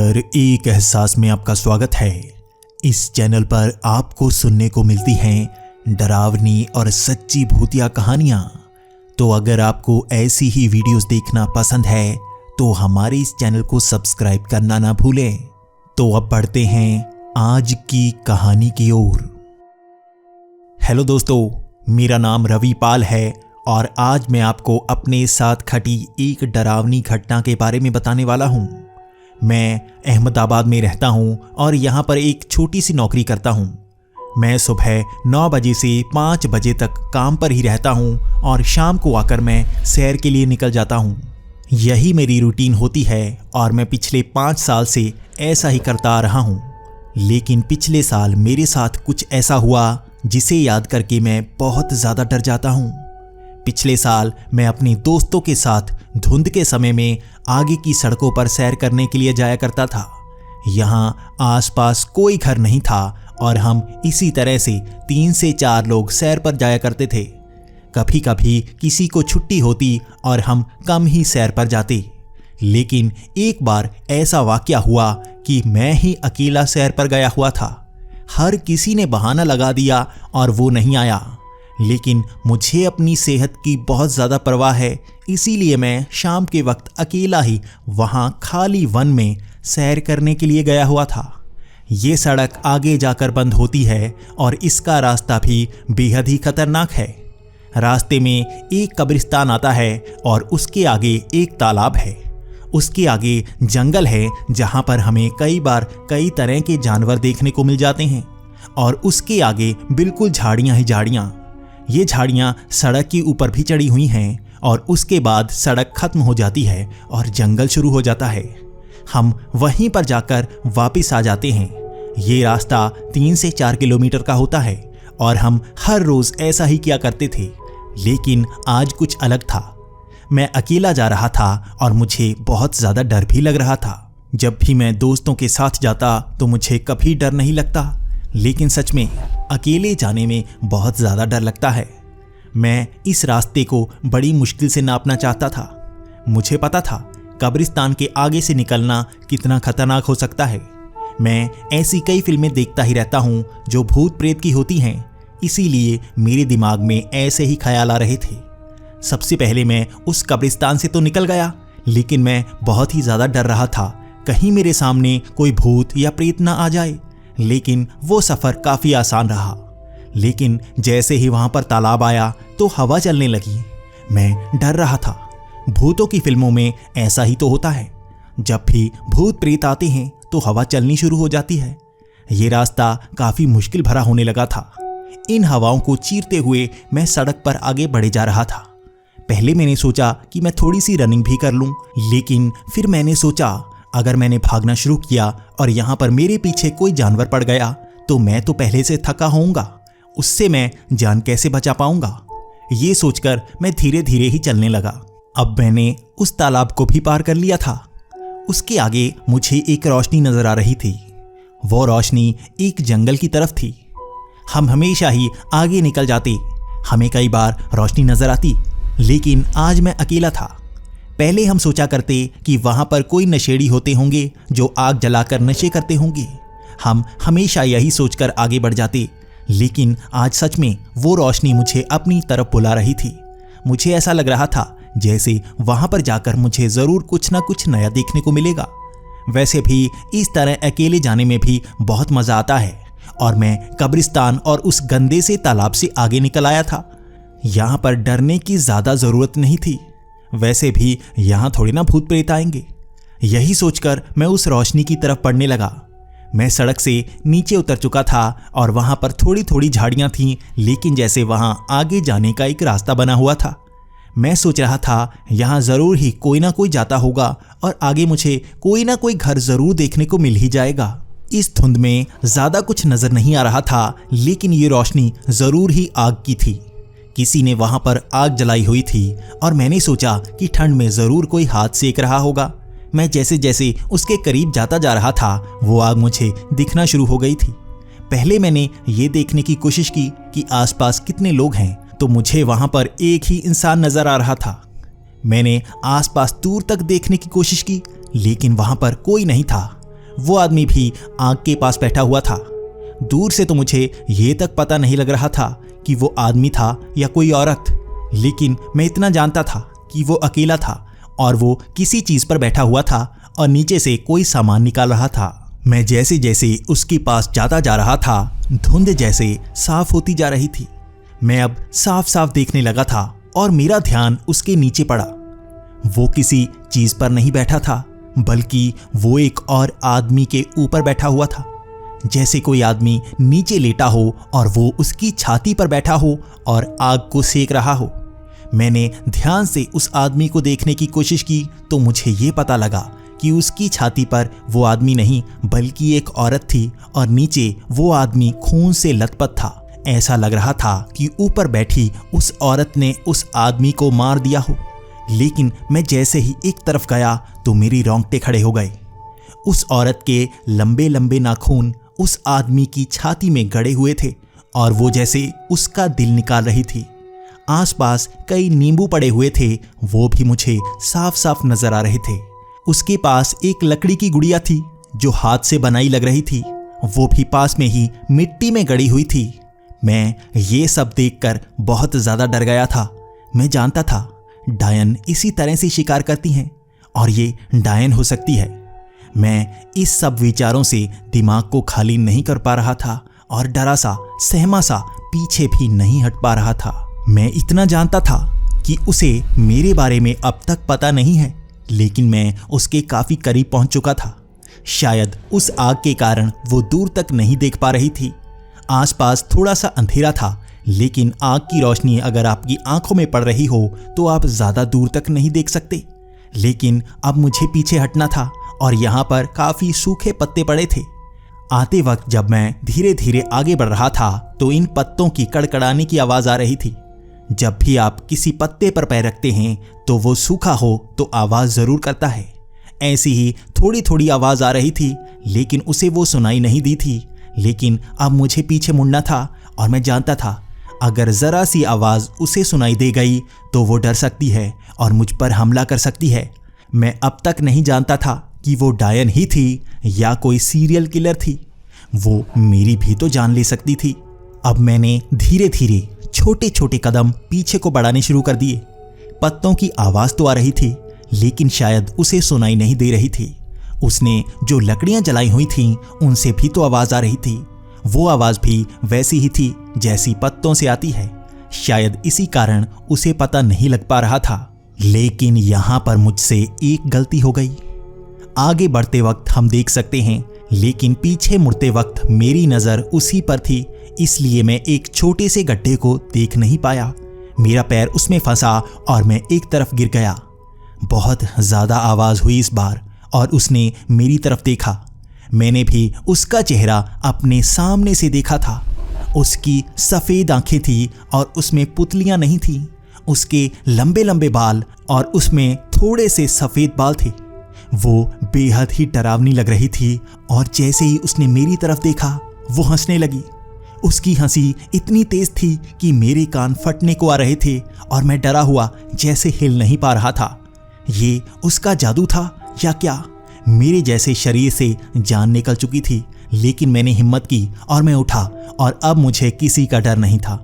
अंदर एक एहसास में आपका स्वागत है। इस चैनल पर आपको सुनने को मिलती हैं डरावनी और सच्ची भूतिया कहानियां। तो अगर आपको ऐसी ही वीडियोस देखना पसंद है तो हमारे इस चैनल को सब्सक्राइब करना ना भूलें। तो अब बढ़ते हैं आज की कहानी की ओर। हेलो दोस्तों, मेरा नाम रवि पाल है और आज मैं आपको अपने साथ घटी एक डरावनी घटना के बारे में बताने वाला हूं। मैं अहमदाबाद में रहता हूं और यहां पर एक छोटी सी नौकरी करता हूं। मैं सुबह 9 बजे से 5 बजे तक काम पर ही रहता हूं और शाम को आकर मैं सैर के लिए निकल जाता हूं। यही मेरी रूटीन होती है और मैं पिछले 5 साल से ऐसा ही करता आ रहा हूं। लेकिन पिछले साल मेरे साथ कुछ ऐसा हुआ जिसे याद करके मैं बहुत ज़्यादा डर जाता हूं। पिछले साल मैं अपने दोस्तों के साथ धुंध के समय में आगे की सड़कों पर सैर करने के लिए जाया करता था। यहाँ आसपास कोई घर नहीं था और हम इसी तरह से 3 से 4 लोग सैर पर जाया करते थे। कभी कभी किसी को छुट्टी होती और हम कम ही सैर पर जाते। लेकिन एक बार ऐसा वाकया हुआ कि मैं ही अकेला सैर पर गया हुआ था। हर किसी ने बहाना लगा दिया और वो नहीं आया। लेकिन मुझे अपनी सेहत की बहुत ज़्यादा परवाह है, इसीलिए मैं शाम के वक्त अकेला ही वहाँ खाली वन में सैर करने के लिए गया हुआ था। ये सड़क आगे जाकर बंद होती है और इसका रास्ता भी बेहद ही खतरनाक है। रास्ते में एक कब्रिस्तान आता है और उसके आगे एक तालाब है। उसके आगे जंगल है जहाँ पर हमें कई बार कई तरह के जानवर देखने को मिल जाते हैं। और उसके आगे बिल्कुल झाड़ियाँ ही झाड़ियाँ। ये झाड़ियाँ सड़क के ऊपर भी चढ़ी हुई हैं और उसके बाद सड़क खत्म हो जाती है और जंगल शुरू हो जाता है। हम वहीं पर जाकर वापस आ जाते हैं। ये रास्ता 3 से 4 किलोमीटर का होता है और हम हर रोज़ ऐसा ही किया करते थे। लेकिन आज कुछ अलग था। मैं अकेला जा रहा था और मुझे बहुत ज़्यादा डर भी लग रहा था। जब भी मैं दोस्तों के साथ जाता तो मुझे कभी डर नहीं लगता, लेकिन सच में अकेले जाने में बहुत ज़्यादा डर लगता है। मैं इस रास्ते को बड़ी मुश्किल से नापना चाहता था। मुझे पता था कब्रिस्तान के आगे से निकलना कितना खतरनाक हो सकता है। मैं ऐसी कई फिल्में देखता ही रहता हूँ जो भूत प्रेत की होती हैं, इसीलिए मेरे दिमाग में ऐसे ही ख्याल आ रहे थे। सबसे पहले मैं उस कब्रिस्तान से तो निकल गया, लेकिन मैं बहुत ही ज़्यादा डर रहा था कहीं मेरे सामने कोई भूत या प्रेत ना आ जाए। लेकिन वो सफ़र काफ़ी आसान रहा। लेकिन जैसे ही वहाँ पर तालाब आया तो हवा चलने लगी। मैं डर रहा था। भूतों की फिल्मों में ऐसा ही तो होता है, जब भी भूत प्रेत आते हैं तो हवा चलनी शुरू हो जाती है। ये रास्ता काफ़ी मुश्किल भरा होने लगा था। इन हवाओं को चीरते हुए मैं सड़क पर आगे बढ़े जा रहा था। पहले मैंने सोचा कि मैं थोड़ी सी रनिंग भी कर लूँ, लेकिन फिर मैंने सोचा अगर मैंने भागना शुरू किया और यहाँ पर मेरे पीछे कोई जानवर पड़ गया तो मैं तो पहले से थका होऊंगा, उससे मैं जान कैसे बचा पाऊंगा। ये सोचकर मैं धीरे धीरे ही चलने लगा। अब मैंने उस तालाब को भी पार कर लिया था। उसके आगे मुझे एक रोशनी नजर आ रही थी। वो रोशनी एक जंगल की तरफ थी। हम हमेशा ही आगे निकल जाते। हमें कई बार रोशनी नजर आती, लेकिन आज मैं अकेला था। पहले हम सोचा करते कि वहाँ पर कोई नशेड़ी होते होंगे जो आग जलाकर नशे करते होंगे। हम हमेशा यही सोचकर आगे बढ़ जाते, लेकिन आज सच में वो रोशनी मुझे अपनी तरफ बुला रही थी। मुझे ऐसा लग रहा था जैसे वहाँ पर जाकर मुझे ज़रूर कुछ ना कुछ नया देखने को मिलेगा। वैसे भी इस तरह अकेले जाने में भी बहुत मज़ा आता है और मैं कब्रिस्तान और उस गंदे से तालाब से आगे निकल आया था। यहाँ पर डरने की ज़्यादा ज़रूरत नहीं थी। वैसे भी यहाँ थोड़ी ना भूत प्रेत आएंगे। यही सोचकर मैं उस रोशनी की तरफ बढ़ने लगा। मैं सड़क से नीचे उतर चुका था और वहाँ पर थोड़ी थोड़ी झाड़ियाँ थीं, लेकिन जैसे वहाँ आगे जाने का एक रास्ता बना हुआ था। मैं सोच रहा था यहाँ ज़रूर ही कोई ना कोई जाता होगा और आगे मुझे कोई ना कोई घर ज़रूर देखने को मिल ही जाएगा। इस धुंध में ज़्यादा कुछ नज़र नहीं आ रहा था, लेकिन ये रोशनी ज़रूर ही आग की थी। किसी ने वहाँ पर आग जलाई हुई थी और मैंने सोचा कि ठंड में ज़रूर कोई हाथ सेक रहा होगा। मैं जैसे जैसे उसके करीब जाता जा रहा था वो आग मुझे दिखना शुरू हो गई थी। पहले मैंने ये देखने की कोशिश की कि आसपास कितने लोग हैं, तो मुझे वहाँ पर एक ही इंसान नज़र आ रहा था। मैंने आसपास दूर तक देखने की कोशिश की, लेकिन वहाँ पर कोई नहीं था। वो आदमी भी आग के पास बैठा हुआ था। दूर से तो मुझे ये तक पता नहीं लग रहा था कि वो आदमी था या कोई औरत, लेकिन मैं इतना जानता था कि वो अकेला था और वो किसी चीज पर बैठा हुआ था और नीचे से कोई सामान निकाल रहा था। मैं जैसे जैसे उसके पास जाता जा रहा था, धुंध जैसे साफ होती जा रही थी। मैं अब साफ साफ देखने लगा था और मेरा ध्यान उसके नीचे पड़ा। वो किसी चीज पर नहीं बैठा था, बल्कि वो एक और आदमी के ऊपर बैठा हुआ था। जैसे कोई आदमी नीचे लेटा हो और वो उसकी छाती पर बैठा हो और आग को सेक रहा हो। मैंने ध्यान से उस आदमी को देखने की कोशिश की तो मुझे ये पता लगा कि उसकी छाती पर वो आदमी नहीं बल्कि एक औरत थी और नीचे वो आदमी खून से लथपथ था। ऐसा लग रहा था कि ऊपर बैठी उस औरत ने उस आदमी को मार दिया हो। लेकिन मैं जैसे ही एक तरफ गया तो मेरी रोंगटे खड़े हो गए। उस औरत के लंबे लंबे नाखून उस आदमी की छाती में गड़े हुए थे और वो जैसे उसका दिल निकाल रही थी। आसपास कई नींबू पड़े हुए थे, वो भी मुझे साफ साफ नजर आ रहे थे। उसके पास एक लकड़ी की गुड़िया थी जो हाथ से बनाई लग रही थी, वो भी पास में ही मिट्टी में गड़ी हुई थी। मैं ये सब देखकर बहुत ज्यादा डर गया था। मैं जानता था डायन इसी तरह से शिकार करती हैं और ये डायन हो सकती है। मैं इस सब विचारों से दिमाग को खाली नहीं कर पा रहा था और डरा सा सहमा सा पीछे भी नहीं हट पा रहा था। मैं इतना जानता था कि उसे मेरे बारे में अब तक पता नहीं है, लेकिन मैं उसके काफी करीब पहुंच चुका था। शायद उस आग के कारण वो दूर तक नहीं देख पा रही थी। आसपास थोड़ा सा अंधेरा था, लेकिन आग की रोशनी अगर आपकी आंखों में पड़ रही हो तो आप ज्यादा दूर तक नहीं देख सकते। लेकिन अब मुझे पीछे हटना था और यहाँ पर काफी सूखे पत्ते पड़े थे। आते वक्त जब मैं धीरे धीरे आगे बढ़ रहा था तो इन पत्तों की कड़कड़ाने की आवाज आ रही थी। जब भी आप किसी पत्ते पर पैर रखते हैं तो वो सूखा हो तो आवाज जरूर करता है। ऐसी ही थोड़ी थोड़ी आवाज आ रही थी, लेकिन उसे वो सुनाई नहीं दी थी। लेकिन अब मुझे पीछे मुड़ना था और मैं जानता था अगर जरा सी आवाज उसे सुनाई दे गई तो वो डर सकती है और मुझ पर हमला कर सकती है। मैं अब तक नहीं जानता था कि वो डायन ही थी या कोई सीरियल किलर थी। वो मेरी भी तो जान ले सकती थी। अब मैंने धीरे धीरे छोटे छोटे कदम पीछे को बढ़ाने शुरू कर दिए। पत्तों की आवाज तो आ रही थी, लेकिन शायद उसे सुनाई नहीं दे रही थी। उसने जो लकड़ियां जलाई हुई थीं, उनसे भी तो आवाज आ रही थी। वो आवाज भी वैसी ही थी जैसी पत्तों से आती है। शायद इसी कारण उसे पता नहीं लग पा रहा था। लेकिन यहां पर मुझसे एक गलती हो गई। आगे बढ़ते वक्त हम देख सकते हैं, लेकिन पीछे मुड़ते वक्त मेरी नजर उसी पर थी, इसलिए मैं एक छोटे से गड्ढे को देख नहीं पाया। मेरा पैर उसमें फंसा और मैं एक तरफ गिर गया। बहुत ज्यादा आवाज हुई इस बार और उसने मेरी तरफ देखा। मैंने भी उसका चेहरा अपने सामने से देखा था। उसकी सफेद आंखें थी और उसमें पुतलियां नहीं थीं। उसके लंबे लंबे बाल और उसमें थोड़े से सफेद बाल थे। वो बेहद ही डरावनी लग रही थी और जैसे ही उसने मेरी तरफ देखा वो हंसने लगी। उसकी हंसी इतनी तेज थी कि मेरे कान फटने को आ रहे थे और मैं डरा हुआ जैसे हिल नहीं पा रहा था। ये उसका जादू था या क्या? मेरे जैसे शरीर से जान निकल चुकी थी, लेकिन मैंने हिम्मत की और मैं उठा और अब मुझे किसी का डर नहीं था।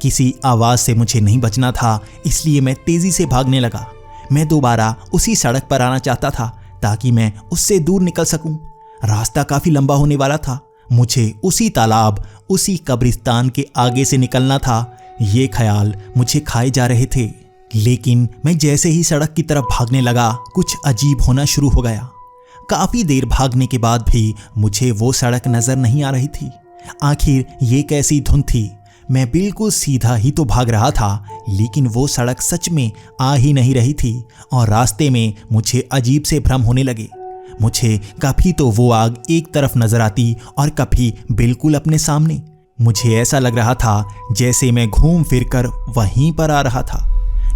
किसी आवाज से मुझे नहीं बचना था, इसलिए मैं तेजी से भागने लगा। मैं दोबारा उसी सड़क पर आना चाहता था ताकि मैं उससे दूर निकल सकूं। रास्ता काफी लंबा होने वाला था। मुझे उसी तालाब, उसी कब्रिस्तान के आगे से निकलना था। ये ख्याल मुझे खाए जा रहे थे। लेकिन मैं जैसे ही सड़क की तरफ भागने लगा, कुछ अजीब होना शुरू हो गया। काफी देर भागने के बाद भी मुझे वो सड़क नजर नहीं आ रही थी। आखिर ये कैसी धुन थी? मैं बिल्कुल सीधा ही तो भाग रहा था, लेकिन वो सड़क सच में आ ही नहीं रही थी और रास्ते में मुझे अजीब से भ्रम होने लगे। मुझे कभी तो वो आग एक तरफ नजर आती और कभी बिल्कुल अपने सामने। मुझे ऐसा लग रहा था जैसे मैं घूम फिर कर वहीं पर आ रहा था।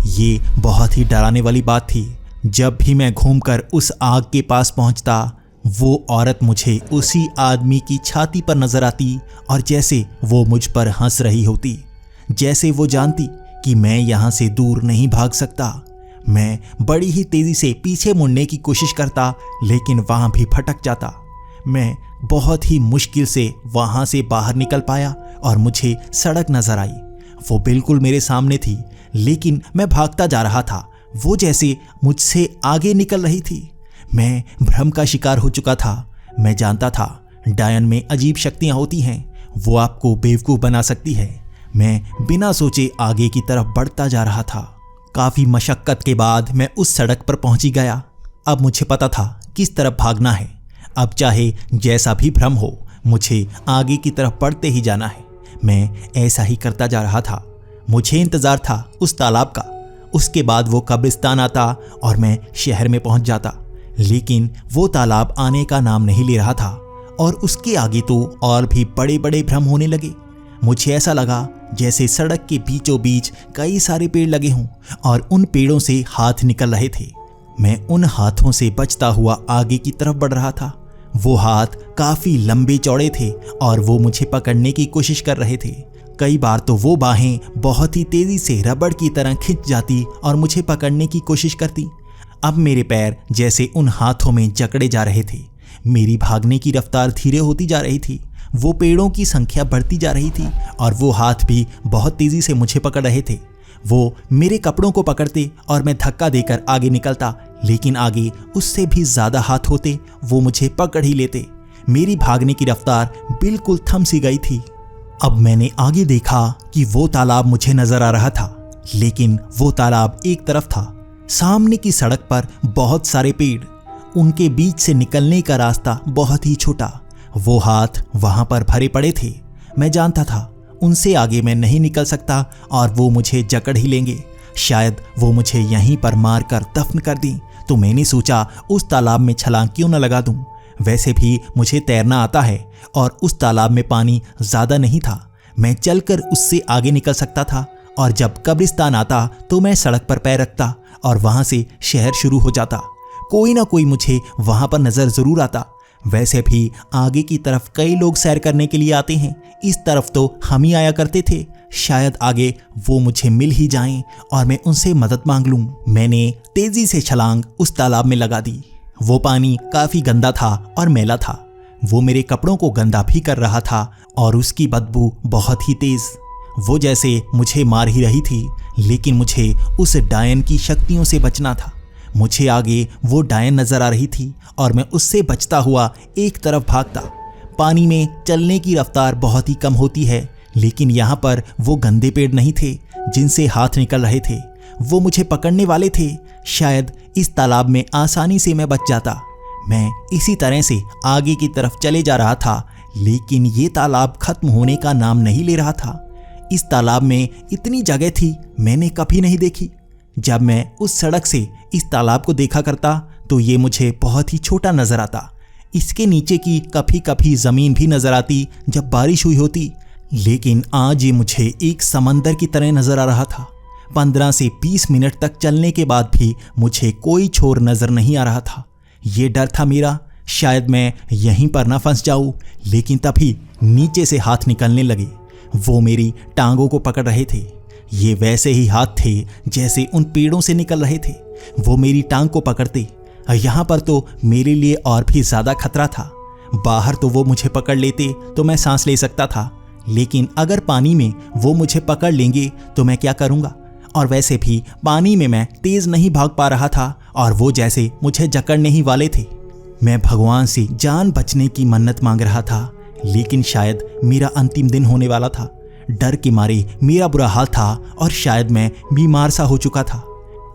ये बहुत ही डराने वाली बात थी। जब भी मैं घूमकर उस आग के पास पहुंचता, वो औरत मुझे उसी आदमी की छाती पर नजर आती और जैसे वो मुझ पर हंस रही होती, जैसे वो जानती कि मैं यहाँ से दूर नहीं भाग सकता। मैं बड़ी ही तेजी से पीछे मुड़ने की कोशिश करता, लेकिन वहां भी भटक जाता। मैं बहुत ही मुश्किल से वहां से बाहर निकल पाया और मुझे सड़क नजर आई। वो बिल्कुल मेरे सामने थी, लेकिन मैं भागता जा रहा था। वो जैसे मुझसे आगे निकल रही थी। मैं भ्रम का शिकार हो चुका था। मैं जानता था डायन में अजीब शक्तियां होती हैं, वो आपको बेवकूफ़ बना सकती है। मैं बिना सोचे आगे की तरफ बढ़ता जा रहा था। काफ़ी मशक्क़त के बाद मैं उस सड़क पर पहुंची गया। अब मुझे पता था किस तरफ भागना है। अब चाहे जैसा भी भ्रम हो, मुझे आगे की तरफ बढ़ते ही जाना है। मैं ऐसा ही करता जा रहा था। मुझे इंतज़ार था उस तालाब का। उसके बाद वो कब्रिस्तान आता और मैं शहर में पहुंच जाता। लेकिन वो तालाब आने का नाम नहीं ले रहा था और उसके आगे तो और भी बड़े बड़े भ्रम होने लगे। मुझे ऐसा लगा जैसे सड़क के बीचों बीच कई सारे पेड़ लगे हों और उन पेड़ों से हाथ निकल रहे थे। मैं उन हाथों से बचता हुआ आगे की तरफ बढ़ रहा था। वो हाथ काफ़ी लंबे चौड़े थे और वो मुझे पकड़ने की कोशिश कर रहे थे। कई बार तो वो बाहें बहुत ही तेज़ी से रबड़ की तरह खिंच जाती और मुझे पकड़ने की कोशिश करती। अब मेरे पैर जैसे उन हाथों में जकड़े जा रहे थे। मेरी भागने की रफ्तार धीरे होती जा रही थी। वो पेड़ों की संख्या बढ़ती जा रही थी और वो हाथ भी बहुत तेज़ी से मुझे पकड़ रहे थे। वो मेरे कपड़ों को पकड़ते और मैं धक्का देकर आगे निकलता, लेकिन आगे उससे भी ज़्यादा हाथ होते, वो मुझे पकड़ ही लेते। मेरी भागने की रफ्तार बिल्कुल थम सी गई थी। अब मैंने आगे देखा कि वो तालाब मुझे नजर आ रहा था, लेकिन वो तालाब एक तरफ था। सामने की सड़क पर बहुत सारे पेड़, उनके बीच से निकलने का रास्ता बहुत ही छोटा। वो हाथ वहां पर भरे पड़े थे। मैं जानता था उनसे आगे मैं नहीं निकल सकता और वो मुझे जकड़ ही लेंगे। शायद वो मुझे यहीं पर मार कर दफन कर दें। तो मैंने सोचा उस तालाब में छलांग क्यों न लगा दूं। वैसे भी मुझे तैरना आता है और उस तालाब में पानी ज़्यादा नहीं था। मैं चलकर उससे आगे निकल सकता था और जब कब्रिस्तान आता तो मैं सड़क पर पैर रखता और वहाँ से शहर शुरू हो जाता। कोई ना कोई मुझे वहाँ पर नज़र ज़रूर आता। वैसे भी आगे की तरफ कई लोग सैर करने के लिए आते हैं, इस तरफ तो हम ही आया करते थे। शायद आगे वो मुझे मिल ही जाएं और मैं उनसे मदद मांग लूं। मैंने तेजी से छलांग उस तालाब में लगा दी। वो पानी काफ़ी गंदा था और मैला था। वो मेरे कपड़ों को गंदा भी कर रहा था और उसकी बदबू बहुत ही तेज़। वो जैसे मुझे मार ही रही थी, लेकिन मुझे उस डायन की शक्तियों से बचना था। मुझे आगे वो डायन नजर आ रही थी और मैं उससे बचता हुआ एक तरफ भागता। पानी में चलने की रफ्तार बहुत ही कम होती है, लेकिन यहाँ पर वो गंदे पेड़ नहीं थे जिनसे हाथ निकल रहे थे। वो मुझे पकड़ने वाले थे। शायद इस तालाब में आसानी से मैं बच जाता। मैं इसी तरह से आगे की तरफ चले जा रहा था, लेकिन ये तालाब खत्म होने का नाम नहीं ले रहा था। इस तालाब में इतनी जगह थी मैंने कभी नहीं देखी। जब मैं उस सड़क से इस तालाब को देखा करता तो ये मुझे बहुत ही छोटा नजर आता। इसके नीचे की कभी कभी ज़मीन भी नजर आती जब बारिश हुई होती, लेकिन आज ये मुझे एक समंदर की तरह नजर आ रहा था। 15 से 20 मिनट तक चलने के बाद भी मुझे कोई छोर नजर नहीं आ रहा था। ये डर था मेरा, शायद मैं यहीं पर ना फंस जाऊं। लेकिन तभी नीचे से हाथ निकलने लगे। वो मेरी टांगों को पकड़ रहे थे। ये वैसे ही हाथ थे जैसे उन पेड़ों से निकल रहे थे। वो मेरी टांग को पकड़ते। यहाँ पर तो मेरे लिए और भी ज़्यादा खतरा था। बाहर तो वो मुझे पकड़ लेते तो मैं सांस ले सकता था, लेकिन अगर पानी में वो मुझे पकड़ लेंगे तो मैं क्या करूँगा। और वैसे भी पानी में मैं तेज़ नहीं भाग पा रहा था और वो जैसे मुझे जकड़ने ही वाले थे। मैं भगवान से जान बचने की मन्नत मांग रहा था, लेकिन शायद मेरा अंतिम दिन होने वाला था। डर के मारे मेरा बुरा हाल था और शायद मैं बीमार सा हो चुका था।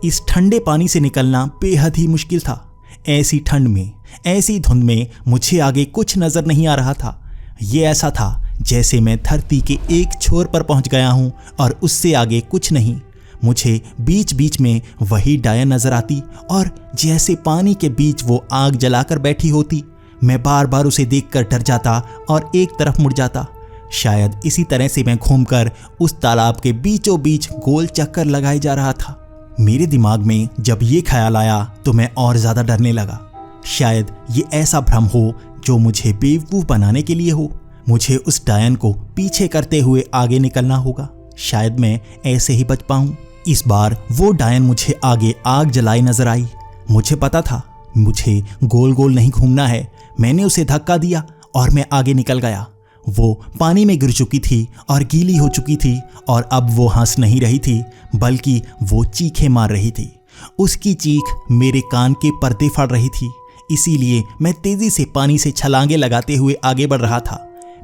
इस ठंडे पानी से निकलना बेहद ही मुश्किल था। ऐसी ठंड में, ऐसी धुंध में मुझे आगे कुछ नज़र नहीं आ रहा था। ये ऐसा था जैसे मैं धरती के एक छोर पर पहुंच गया हूं और उससे आगे कुछ नहीं। मुझे बीच बीच में वही डायन नज़र आती और जैसे पानी के बीच वो आग जलाकर बैठी होती। मैं बार बार उसे देखकर डर जाता और एक तरफ मुड़ जाता। शायद इसी तरह से मैं घूमकर उस तालाब के बीचों बीच गोल चक्कर लगाए जा रहा था। मेरे दिमाग में जब ये ख्याल आया तो मैं और ज़्यादा डरने लगा। शायद ये ऐसा भ्रम हो जो मुझे बेवकूफ़ बनाने के लिए हो। मुझे उस डायन को पीछे करते हुए आगे निकलना होगा। शायद मैं ऐसे ही बच पाऊँ। इस बार वो डायन मुझे आगे आग जलाए नजर आई। मुझे पता था मुझे गोल गोल नहीं घूमना है। मैंने उसे धक्का दिया और मैं आगे निकल गया। वो पानी में गिर चुकी थी और गीली हो चुकी थी और अब वो हंस नहीं रही थी बल्कि वो चीखें मार रही थी। उसकी चीख मेरे कान के पर्दे फाड़ रही थी, इसीलिए मैं तेजी से पानी से छलांगे लगाते हुए आगे बढ़ रहा था।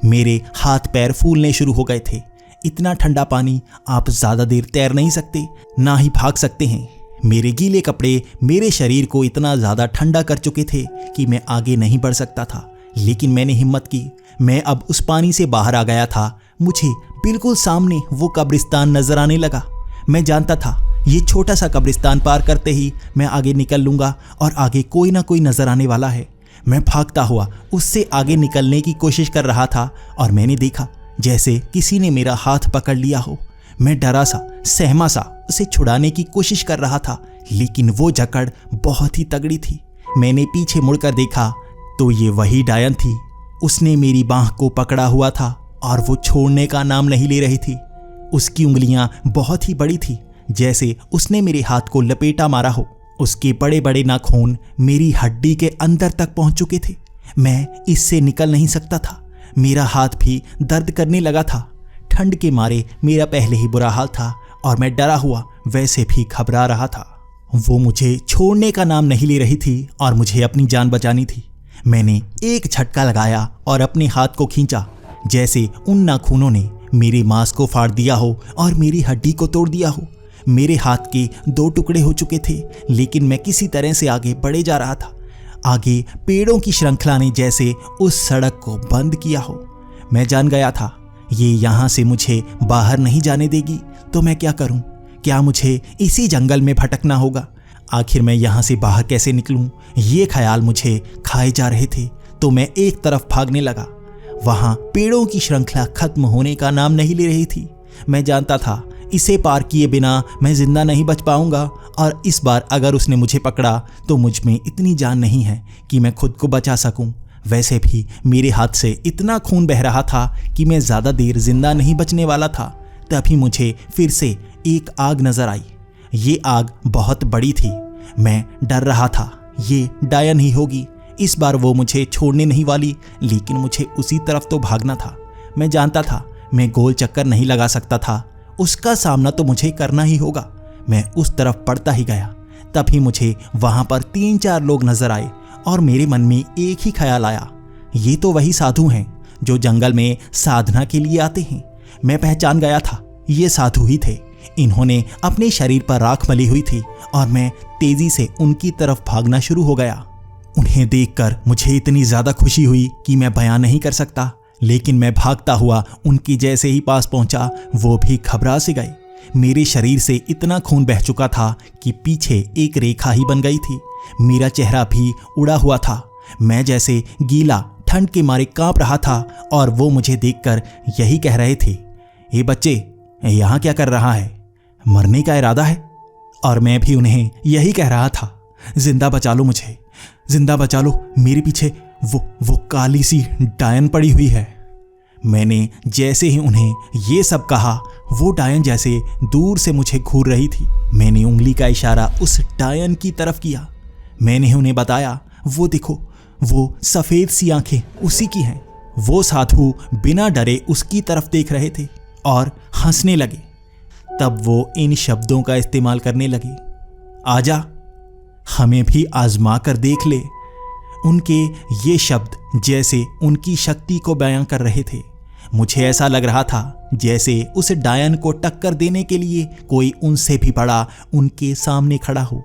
मेरे हाथ पैर फूलने शुरू हो गए थे। इतना ठंडा पानी, आप ज़्यादा देर तैर नहीं सकते, ना ही भाग सकते हैं। मेरे गीले कपड़े मेरे शरीर को इतना ज़्यादा ठंडा कर चुके थे कि मैं आगे नहीं बढ़ सकता था, लेकिन मैंने हिम्मत की। मैं अब उस पानी से बाहर आ गया था। मुझे बिल्कुल सामने वो कब्रिस्तान नजर आने लगा। मैं जानता था ये छोटा सा कब्रिस्तान पार करते ही मैं आगे निकल लूँगा और आगे कोई ना कोई नजर आने वाला है। मैं भागता हुआ उससे आगे निकलने की कोशिश कर रहा था और मैंने देखा जैसे किसी ने मेरा हाथ पकड़ लिया हो। मैं डरा सा, सहमा सा उसे छुड़ाने की कोशिश कर रहा था, लेकिन वो जकड़ बहुत ही तगड़ी थी। मैंने पीछे मुड़कर देखा तो ये वही डायन थी। उसने मेरी बांह को पकड़ा हुआ था और वो छोड़ने का नाम नहीं ले रही थी। उसकी उंगलियां बहुत ही बड़ी थी, जैसे उसने मेरे हाथ को लपेटा मारा हो। उसके बड़े बड़े नाखून मेरी हड्डी के अंदर तक पहुंच चुके थे। मैं इससे निकल नहीं सकता था। मेरा हाथ भी दर्द करने लगा था। ठंड के मारे मेरा पहले ही बुरा हाल था और मैं डरा हुआ वैसे भी घबरा रहा था। वो मुझे छोड़ने का नाम नहीं ले रही थी और मुझे अपनी जान बचानी थी। मैंने एक झटका लगाया और अपने हाथ को खींचा, जैसे उन नाखूनों ने मेरे मांस को फाड़ दिया हो और मेरी हड्डी को तोड़ दिया हो। मेरे हाथ के 2 टुकड़े हो चुके थे, लेकिन मैं किसी तरह से आगे बढ़े जा रहा था। आगे पेड़ों की श्रृंखला ने जैसे उस सड़क को बंद किया हो। मैं जान गया था ये यहाँ से मुझे बाहर नहीं जाने देगी, तो मैं क्या करूँ? क्या मुझे इसी जंगल में भटकना होगा? आखिर मैं यहाँ से बाहर कैसे निकलूं? ये ख्याल मुझे खाए जा रहे थे, तो मैं एक तरफ भागने लगा। वहाँ पेड़ों की श्रृंखला खत्म होने का नाम नहीं ले रही थी। मैं जानता था इसे पार किए बिना मैं जिंदा नहीं बच पाऊंगा, और इस बार अगर उसने मुझे पकड़ा तो मुझ में इतनी जान नहीं है कि मैं खुद को बचा सकूं। वैसे भी मेरे हाथ से इतना खून बह रहा था कि मैं ज़्यादा देर जिंदा नहीं बचने वाला था। तभी मुझे फिर से एक आग नजर आई। ये आग बहुत बड़ी थी। मैं डर रहा था ये डायन ही होगी। इस बार वो मुझे छोड़ने नहीं वाली, लेकिन मुझे उसी तरफ तो भागना था। मैं जानता था मैं गोल चक्कर नहीं लगा सकता था, उसका सामना तो मुझे करना ही होगा। मैं उस तरफ बढ़ता ही गया। तभी मुझे वहां पर 3-4 लोग नजर आए और मेरे मन में एक ही ख्याल आया, ये तो वही साधु हैं जो जंगल में साधना के लिए आते हैं। मैं पहचान गया था ये साधु ही थे। इन्होंने अपने शरीर पर राख मली हुई थी और मैं तेजी से उनकी तरफ भागना शुरू हो गया। उन्हें देखकर मुझे इतनी ज्यादा खुशी हुई कि मैं बयान नहीं कर सकता, लेकिन मैं भागता हुआ उनकी जैसे ही पास पहुंचा वो भी घबरा से गए। मेरे शरीर से इतना खून बह चुका था कि पीछे एक रेखा ही बन गई थी। मेरा चेहरा भी उड़ा हुआ था। मैं जैसे गीला ठंड के मारे कांप रहा था और वो मुझे देखकर यही कह रहे थे, ये बच्चे यहाँ क्या कर रहा है? मरने का इरादा है? और मैं भी उन्हें यही कह रहा था, जिंदा बचा लो मुझे, जिंदा बचा लो। मेरे पीछे वो काली सी डायन पड़ी हुई है। मैंने जैसे ही उन्हें ये सब कहा, वो डायन जैसे दूर से मुझे घूर रही थी। मैंने उंगली का इशारा उस डायन की तरफ किया। मैंने उन्हें बताया, वो देखो, वो सफ़ेद सी आंखें उसी की हैं। वो साधु बिना डरे उसकी तरफ देख रहे थे और हंसने लगे। तब वो इन शब्दों का इस्तेमाल करने लगे, आजा, हमें भी आजमा कर देख ले। उनके ये शब्द जैसे उनकी शक्ति को बयां कर रहे थे। मुझे ऐसा लग रहा था जैसे उस डायन को टक्कर देने के लिए कोई उनसे भी बड़ा उनके सामने खड़ा हो।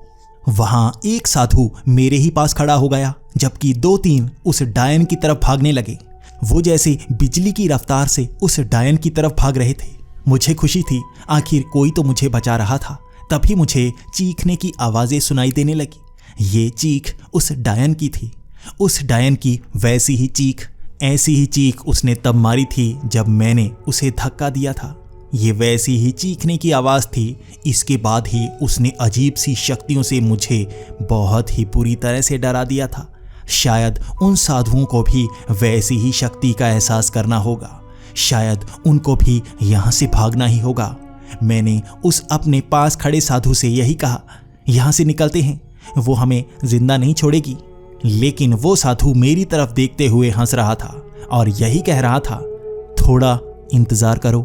वहां एक साधु मेरे ही पास खड़ा हो गया, जबकि 2-3 उस डायन की तरफ भागने लगे। वो जैसे बिजली की रफ्तार से उस डायन की तरफ भाग रहे थे। मुझे खुशी थी, आखिर कोई तो मुझे बचा रहा था। तभी मुझे चीखने की आवाज़ें सुनाई देने लगी। ये चीख उस डायन की थी। उस डायन की वैसी ही चीख, ऐसी ही चीख उसने तब मारी थी जब मैंने उसे धक्का दिया था। ये वैसी ही चीखने की आवाज़ थी। इसके बाद ही उसने अजीब सी शक्तियों से मुझे बहुत ही बुरी तरह से डरा दिया था। शायद उन साधुओं को भी वैसी ही शक्ति का एहसास करना होगा। शायद उनको भी यहाँ से भागना ही होगा। मैंने उस अपने पास खड़े साधु से यही कहा, यहाँ से निकलते हैं, वो हमें जिंदा नहीं छोड़ेगी। लेकिन वो साधु मेरी तरफ देखते हुए हंस रहा था और यही कह रहा था, थोड़ा इंतजार करो।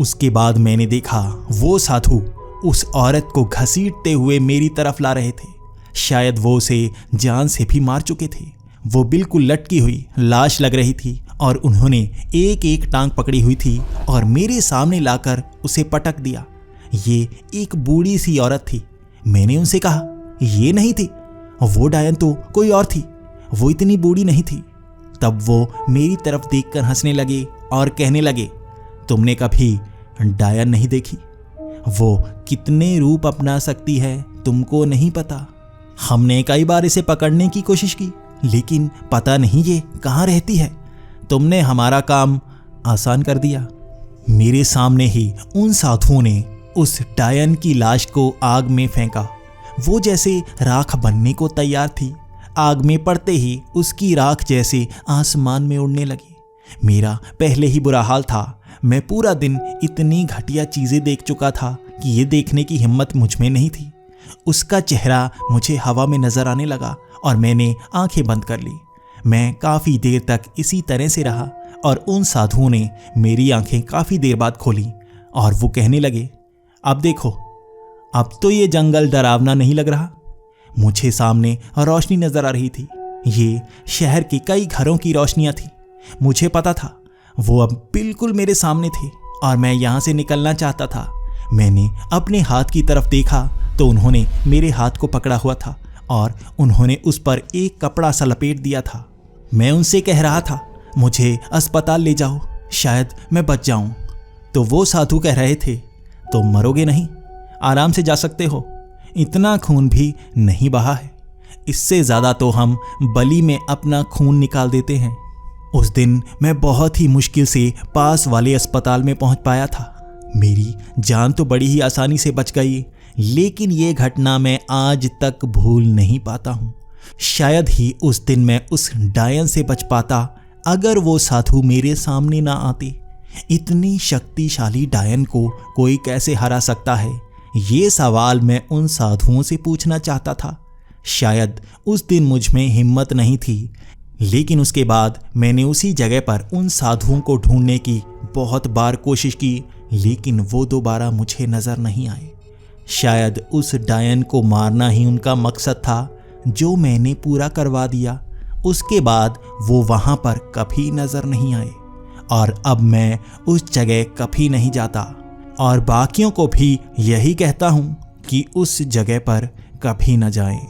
उसके बाद मैंने देखा वो साधु उस औरत को घसीटते हुए मेरी तरफ ला रहे थे। शायद वो उसे जान से भी मार चुके थे। वो बिल्कुल लटकी हुई लाश लग रही थी और उन्होंने एक एक टांग पकड़ी हुई थी और मेरे सामने लाकर उसे पटक दिया। ये एक बूढ़ी सी औरत थी। मैंने उनसे कहा, ये नहीं थी, वो डायन तो कोई और थी, वो इतनी बूढ़ी नहीं थी। तब वो मेरी तरफ देखकर हंसने लगे और कहने लगे, तुमने कभी डायन नहीं देखी? वो कितने रूप अपना सकती है तुमको नहीं पता। हमने कई बार इसे पकड़ने की कोशिश की, लेकिन पता नहीं ये कहाँ रहती है। तुमने हमारा काम आसान कर दिया। मेरे सामने ही उन साधुओं ने उस डायन की लाश को आग में फेंका। वो जैसे राख बनने को तैयार थी। आग में पड़ते ही उसकी राख जैसे आसमान में उड़ने लगी। मेरा पहले ही बुरा हाल था। मैं पूरा दिन इतनी घटिया चीजें देख चुका था कि ये देखने की हिम्मत मुझ में नहीं थी। उसका चेहरा मुझे हवा में नजर आने लगा और मैंने आंखें बंद कर ली। मैं काफी देर तक इसी तरह से रहा और उन साधुओं ने मेरी आंखें काफी देर बाद खोली और वो कहने लगे, अब देखो, अब तो ये जंगल डरावना नहीं लग रहा। मुझे सामने रोशनी नजर आ रही थी। ये शहर के कई घरों की रोशनियां थी। मुझे पता था वो अब बिल्कुल मेरे सामने थे और मैं यहां से निकलना चाहता था। मैंने अपने हाथ की तरफ देखा तो उन्होंने मेरे हाथ को पकड़ा हुआ था और उन्होंने उस पर एक कपड़ा सा लपेट दिया था। मैं उनसे कह रहा था, मुझे अस्पताल ले जाओ, शायद मैं बच जाऊं। तो वो साधु कह रहे थे, तुम मरोगे नहीं, आराम से जा सकते हो, इतना खून भी नहीं बहा है, इससे ज़्यादा तो हम बलि में अपना खून निकाल देते हैं। उस दिन मैं बहुत ही मुश्किल से पास वाले अस्पताल में पहुंच पाया था। मेरी जान तो बड़ी ही आसानी से बच गई, लेकिन ये घटना मैं आज तक भूल नहीं पाता हूँ। शायद ही उस दिन मैं उस डायन से बच पाता अगर वो साधु मेरे सामने ना आते। इतनी शक्तिशाली डायन को कोई कैसे हरा सकता है, ये सवाल मैं उन साधुओं से पूछना चाहता था। शायद उस दिन मुझ में हिम्मत नहीं थी, लेकिन उसके बाद मैंने उसी जगह पर उन साधुओं को ढूंढने की बहुत बार कोशिश की, लेकिन वो दोबारा मुझे नजर नहीं आए। शायद उस डायन को मारना ही उनका मकसद था, जो मैंने पूरा करवा दिया। उसके बाद वो वहां पर कभी नजर नहीं आए और अब मैं उस जगह कभी नहीं जाता और बाकियों को भी यही कहता हूं कि उस जगह पर कभी न जाएं।